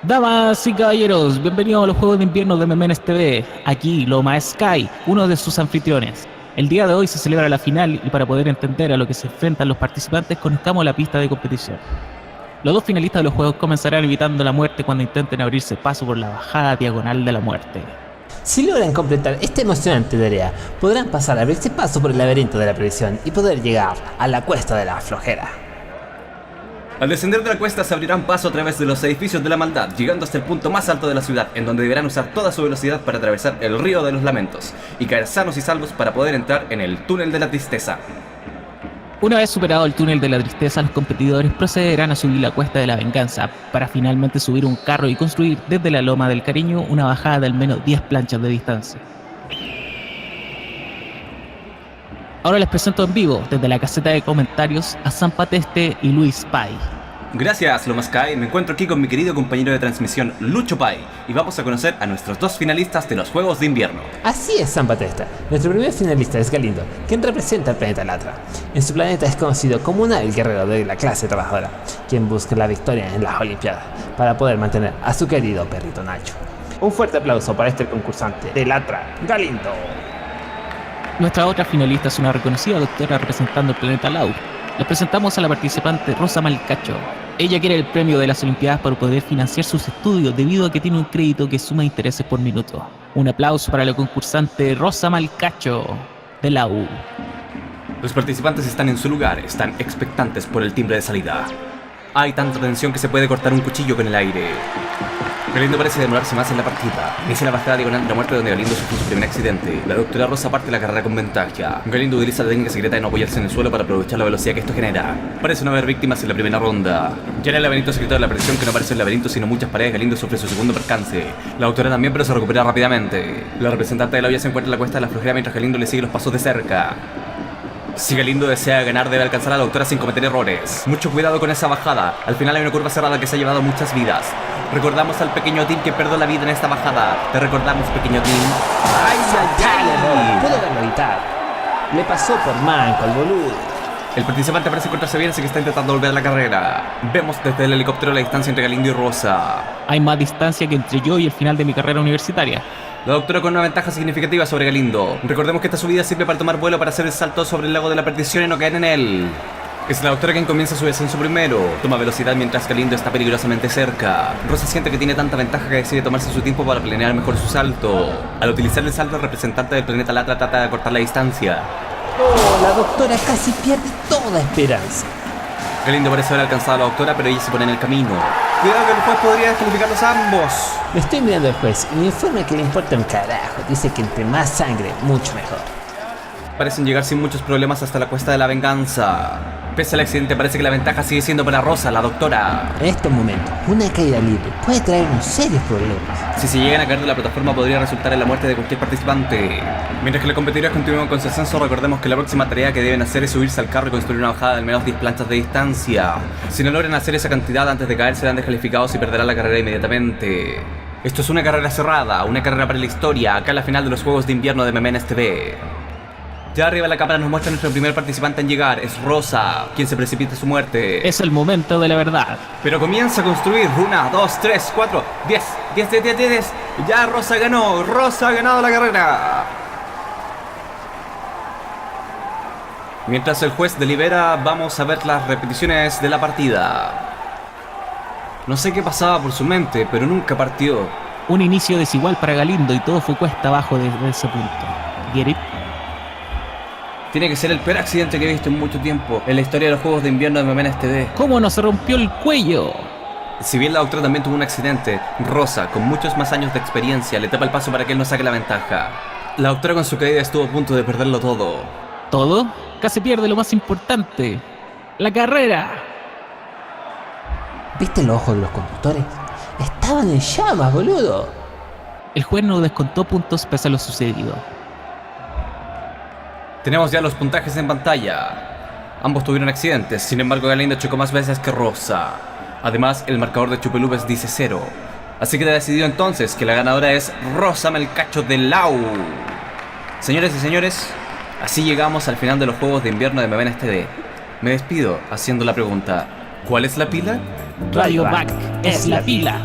Damas y caballeros, bienvenidos a los Juegos de Invierno de Memenes TV. Aquí Loma Sky, uno de sus anfitriones. El día de hoy se celebra la final y para poder entender a lo que se enfrentan los participantes conozcamos la pista de competición. Los dos finalistas de los juegos comenzarán evitando la muerte cuando intenten abrirse paso por la bajada diagonal de la muerte. Si logran completar esta emocionante tarea, podrán pasar a abrirse paso por el laberinto de la perdición y poder llegar a la cuesta de la flojera. Al descender de la cuesta se abrirán paso a través de los edificios de la maldad, llegando hasta el punto más alto de la ciudad, en donde deberán usar toda su velocidad para atravesar el río de los lamentos y caer sanos y salvos para poder entrar en el túnel de la tristeza. Una vez superado el túnel de la tristeza, los competidores procederán a subir la cuesta de la venganza, para finalmente subir un carro y construir desde la loma del cariño una bajada de al menos 10 planchas de distancia. Ahora les presento en vivo, desde la caseta de comentarios, a Zampateste y Luis Pai. Gracias, Loma Sky. Me encuentro aquí con mi querido compañero de transmisión, Lucho Pai, y vamos a conocer a nuestros dos finalistas de los Juegos de Invierno. Así es, San Batesta. Nuestro primer finalista es Galindo, quien representa al planeta Latra. En su planeta es conocido como un hábil guerrero de la clase trabajadora, quien busca la victoria en las Olimpiadas para poder mantener a su querido perrito Nacho. Un fuerte aplauso para este concursante de Latra, Galindo. Nuestra otra finalista es una reconocida doctora representando el planeta Lau. Les presentamos a la participante Rosa Malcacho. Ella quiere el premio de las Olimpiadas para poder financiar sus estudios debido a que tiene un crédito que suma intereses por minuto. Un aplauso para la concursante Rosa Malcacho de la U. Los participantes están en su lugar, están expectantes por el timbre de salida. Hay tanta tensión que se puede cortar un cuchillo con el aire. Galindo parece demorarse más en la partida. Inicia la bajada diagonal de la muerte donde Galindo sufrió su primer accidente. La doctora Rosa parte la carrera con ventaja. Galindo utiliza la técnica secreta de no apoyarse en el suelo para aprovechar la velocidad que esto genera. Parece no haber víctimas en la primera ronda. Ya en el laberinto secreto de la perdición, que no parece un laberinto sino muchas paredes, Galindo sufre su segundo percance. La doctora también, pero se recupera rápidamente. La representante de la olla se encuentra en la cuesta de la flojera mientras Galindo le sigue los pasos de cerca. Si Galindo desea ganar, debe alcanzar a la doctora sin cometer errores. Mucho cuidado con esa bajada. Al final hay una curva cerrada que se ha llevado muchas vidas. Recordamos al pequeño Tim que perdió la vida en esta bajada. Te recordamos, pequeño Tim. ¡Ay, ay! Puedo verlo evitar. Le pasó por manco al boludo. El participante parece encontrarse bien, así que está intentando volver a la carrera. Vemos desde el helicóptero la distancia entre Galindo y Rosa. Hay más distancia que entre yo y el final de mi carrera universitaria. La doctora con una ventaja significativa sobre Galindo. Recordemos que esta subida sirve para tomar vuelo para hacer el salto sobre el lago de la perdición y no caer en él. Es la doctora quien comienza su descenso primero. Toma velocidad mientras Galindo está peligrosamente cerca. Rosa siente que tiene tanta ventaja que decide tomarse su tiempo para planear mejor su salto. Al utilizar el salto, el representante del planeta Latra trata de acortar la distancia. Oh, la doctora casi pierde toda esperanza. Galindo parece haber alcanzado a la doctora, pero ella se pone en el camino. Cuidado que el juez podría descalificarlos a ambos. Me estoy mirando al juez y me informa que le importa un carajo. Dice que entre más sangre, mucho mejor. Parecen llegar sin muchos problemas hasta la cuesta de la venganza. Pese al accidente, parece que la ventaja sigue siendo para Rosa, la doctora. En estos momentos, una caída libre puede traer unos serios problemas. Si se llegan a caer de la plataforma, podría resultar en la muerte de cualquier participante. Mientras que los competidores continúan con su ascenso, recordemos que la próxima tarea que deben hacer es subirse al carro y construir una bajada de al menos 10 planchas de distancia. Si no logran hacer esa cantidad antes de caer, serán descalificados y perderán la carrera inmediatamente. Esto es una carrera cerrada, una carrera para la historia, acá en la final de los Juegos de Invierno de Memenes TV. Ya arriba la cámara nos muestra a nuestro primer participante en llegar, es Rosa, quien se precipita a su muerte. Es el momento de la verdad. Pero comienza a construir, 1, 2, 3, 4, 10, 10, 10, 10, 10. Ya Rosa ganó, Rosa ha ganado la carrera. Mientras el juez delibera, vamos a ver las repeticiones de la partida. No sé qué pasaba por su mente, pero nunca partió. Un inicio desigual para Galindo y todo fue cuesta abajo desde ese punto. ¿Get it? Tiene que ser el peor accidente que he visto en mucho tiempo en la historia de los Juegos de Invierno de Memenes TV. ¿Cómo no se rompió el cuello? Si bien la doctora también tuvo un accidente, Rosa, con muchos más años de experiencia, le tapa el paso para que él no saque la ventaja. La doctora con su caída estuvo a punto de perderlo todo. ¿Todo? Casi pierde lo más importante. ¡La carrera! ¿Viste los ojos de los conductores? Estaban en llamas, boludo. El juez no descontó puntos pese a lo sucedido. Tenemos ya los puntajes en pantalla. Ambos tuvieron accidentes, sin embargo Galindo chocó más veces que Rosa. Además, el marcador de Chupelubes dice 0. Así que te ha decidido entonces que la ganadora es Rosa Malcacho de Lau. Señores y señores, así llegamos al final de los Juegos de Invierno de Memenes TV. Me despido haciendo la pregunta: ¿cuál es la pila? Radio Back es la pila.